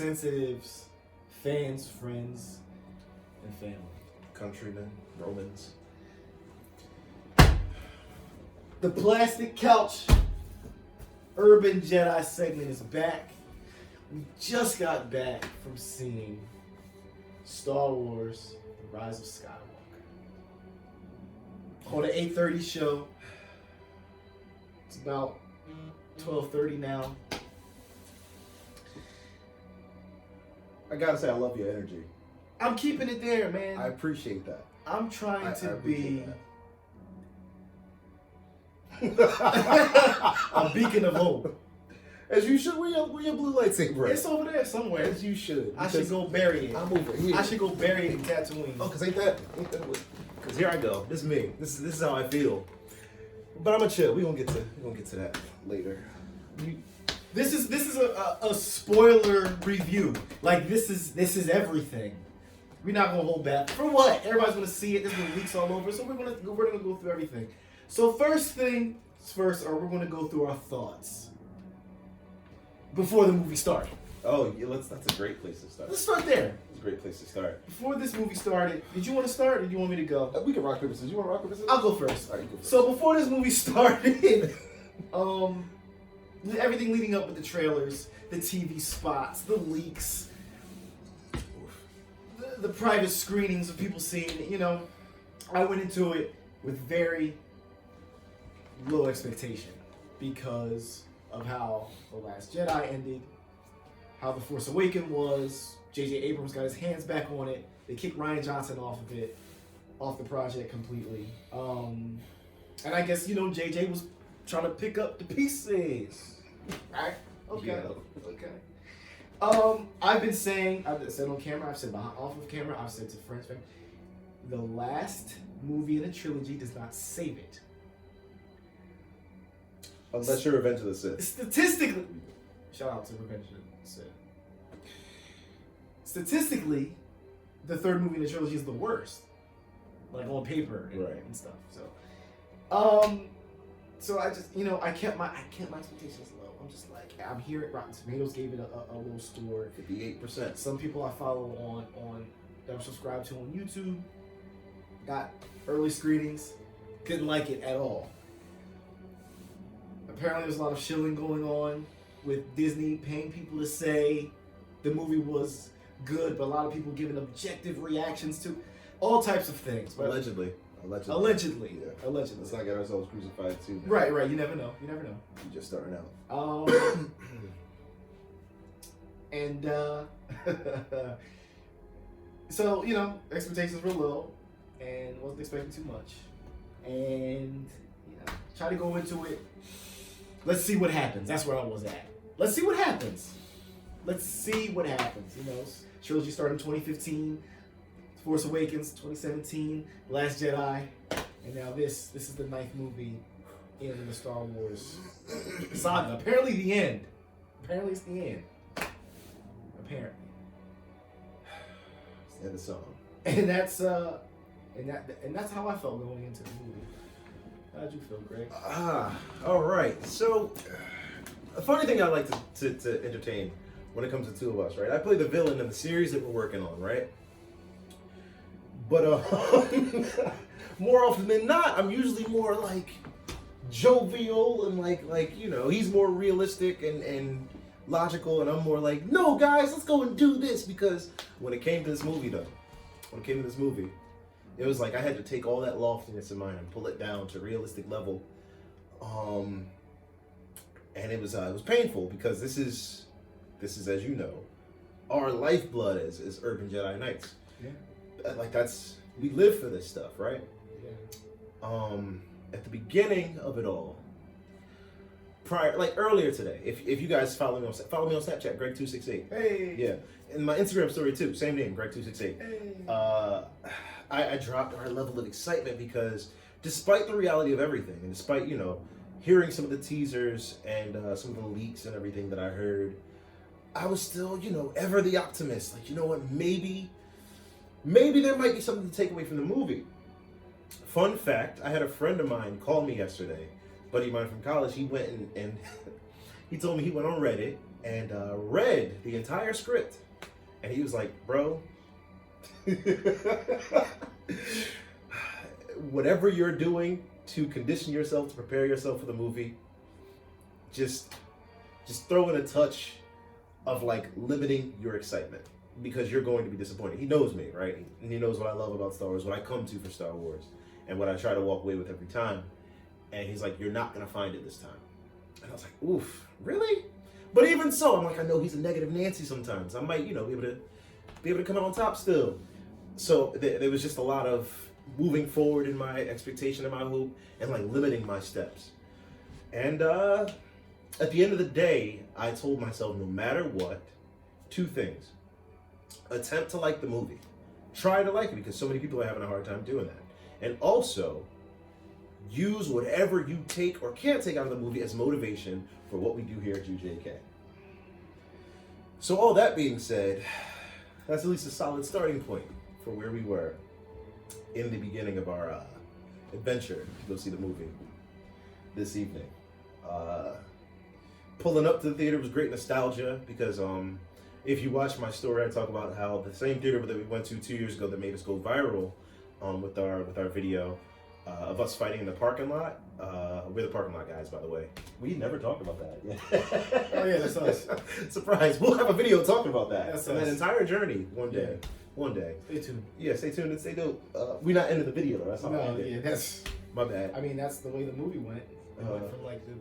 sensitives, fans, friends, and family. Countrymen, Romans. The Plastic Couch Urban Jedi segment is back. We just got back from seeing Star Wars: The Rise of Skywalker on the 8:30 show. It's about 12:30 now. I gotta say, I love your energy. I'm keeping it there, man. I appreciate that. I'm trying to be a beacon of hope. As you should. Where your blue lightsaber? It's over there somewhere. As you should. I should go bury it. I'm over here. I should go bury it in Tatooine. Oh, cause ain't that what? Cause here I go. This is me. This is how I feel. But I'm gonna chill. We gonna get to that later. This is a spoiler review. Like this is everything. We're not gonna hold back. For what? Everybody's gonna see it. There's gonna be leaks all over. So we're gonna go through everything. So first thing first, we're gonna go through our thoughts before the movie started. Oh, yeah, that's a great place to start. Let's start there. It's a great place to start. Before this movie started, did you want to start or did you want me to go? We can rock paper scissors. You want rock paper scissors? I'll go first. All right, you go first. So before this movie started, everything leading up with the trailers, the TV spots, the leaks, the private screenings of people seeing it, you know, I went into it with very low expectation because of how The Last Jedi ended, how The Force Awakens was. J.J. Abrams got his hands back on it. They kicked Rian Johnson off of it, off the project completely. And I guess, you know, J.J. was trying to pick up the pieces. Right? Okay. Yeah. Okay. I've been saying, I've said on camera, I've said off of camera, I've said to friends, the last movie in a trilogy does not save it. Unless you're Revenge of the Sith. Statistically, shout out to Revenge of the Sith. Statistically, the third movie in the trilogy is the worst, like on paper and stuff. So I just, you know, I kept my expectations low. I'm just like, I'm here. Rotten Tomatoes gave it a low score. 58%. Some people I follow on that I'm subscribed to on YouTube got early screenings, didn't like it at all. Apparently, there's a lot of shilling going on with Disney paying people to say the movie was good, but a lot of people giving objective reactions to all types of things. Allegedly. Yeah. Allegedly. Allegedly. Let's not get ourselves crucified too. Right. You never know. You're just starting out. And so, you know, expectations were low and wasn't expecting too much. And, you know, try to go into it. Let's see what happens. That's where I was at. Let's see what happens. You know, trilogy started in 2015. Force Awakens, 2017, Last Jedi, and now this is the 9th movie in the Star Wars saga. Apparently the end. Apparently it's the end. Apparently. It's the end of the song. And that's how I felt going into the movie. How'd you feel, Greg? All right. So, a funny thing I like to entertain when it comes to two of us, right? I play the villain in the series that we're working on, right? But more often than not, I'm usually more like jovial and like you know, he's more realistic and logical, and I'm more like, no guys, let's go and do this. Because when it came to this movie, it was like I had to take all that loftiness in mind and pull it down to realistic level. And it was painful because this is as you know, our lifeblood as Urban Jedi Knights. Yeah. Like we live for this stuff, right? Yeah. At the beginning of it all, earlier today, if you guys follow me on Snapchat, Greg268. Hey. Yeah, and my Instagram story too, same name, Greg268. Hey. I dropped our level of excitement because despite the reality of everything, and despite, you know, hearing some of the teasers and some of the leaks and everything that I heard, I was still, you know, ever the optimist. Like, you know what, maybe there might be something to take away from the movie. Fun fact, I had a friend of mine call me yesterday, buddy of mine from college. He went and He told me he went on Reddit and read the entire script. And he was like, bro, whatever you're doing to condition yourself, to prepare yourself for the movie, just throw in a touch of like limiting your excitement, because you're going to be disappointed. He knows me, right? And he knows what I love about Star Wars, what I come to for Star Wars, and what I try to walk away with every time. And he's like, you're not going to find it this time. And I was like, oof, really? But even so, I'm like, I know he's a negative Nancy sometimes. I might, be able to come out on top still. So there was just a lot of moving forward in my expectation and my hope, and like limiting my steps. And at the end of the day, I told myself, no matter what, two things. Attempt to like the movie. Try to like it, because so many people are having a hard time doing that. And also, use whatever you take or can't take out of the movie as motivation for what we do here at UJK. So all that being said, that's at least a solid starting point for where we were in the beginning of our adventure to go see the movie this evening. Pulling up to the theater was great nostalgia, because if you watch my story, I talk about how the same theater that we went to 2 years ago that made us go viral with our video of us fighting in the parking lot. We're the parking lot guys, by the way. We never talked about that. Yeah. Oh yeah, that's us. Surprise! We'll have a video talking about that. That's and us. that entire journey one day. Yeah. One day. Stay tuned. Yeah, stay tuned and stay dope. We're not ending the video though. That's how I No, ended. yeah, that's. My bad. I mean, that's the way the movie went. It went from like the.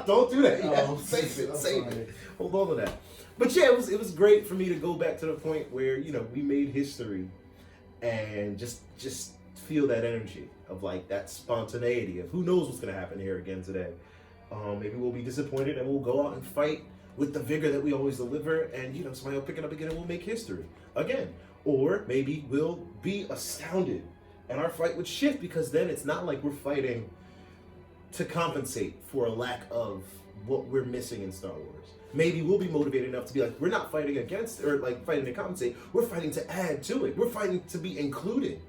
Don't do that. Yeah, Oh, save it. I'm Save sorry. it. Hold on to that. But yeah, it was great for me to go back to the point where we made history, and just feel that energy of like that spontaneity of who knows what's gonna happen here again today. Maybe we'll be disappointed and we'll go out and fight with the vigor that we always deliver, and somebody will pick it up again and we'll make history again. Or maybe we'll be astounded and our fight would shift, because then it's not like we're fighting to compensate for a lack of what we're missing in Star Wars. Maybe we'll be motivated enough to be like, we're not fighting against or like fighting to compensate, we're fighting to add to it. We're fighting to be included.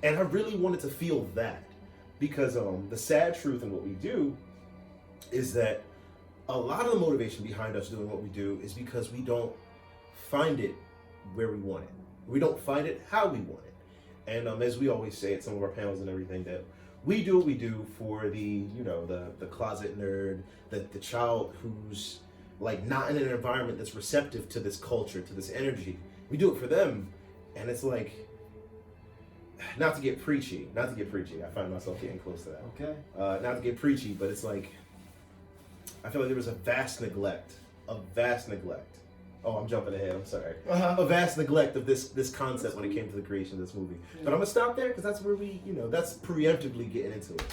And I really wanted to feel that, because the sad truth in what we do is that a lot of the motivation behind us doing what we do is because we don't find it where we want it. We don't find it how we want it. And as we always say at some of our panels and everything, that we do what we do for the closet nerd, the child who's like not in an environment that's receptive to this culture, to this energy. We do it for them, and it's like, not to get preachy. I find myself getting close to that. Okay. Not to get preachy, but it's like, I feel like there was a vast neglect. Oh, I'm jumping ahead. I'm sorry. A vast neglect of this concept when it came to the creation of this movie. But I'm gonna stop there, because that's where we, that's preemptively getting into it.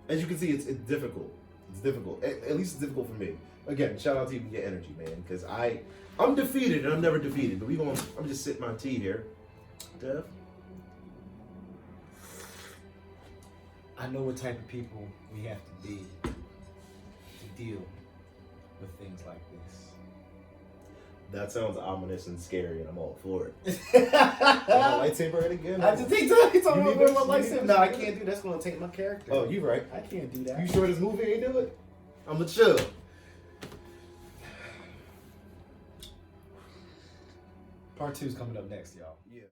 As you can see, it's difficult. It's difficult. At least it's difficult for me. Again, shout out to you and your energy, man, because I'm defeated and I'm never defeated. But I'm just sipping my tea here. Dev? I know what type of people we have to be to deal with things like this. That sounds ominous and scary, and I'm all for it. My lightsaber right again? I just think it's You on need my this? lightsaber. No, I can't do that. That's gonna take my character. Oh, you right. I can't do that. You sure this movie ain't do it? I'ma chill. Part 2's coming up next, y'all. Yeah.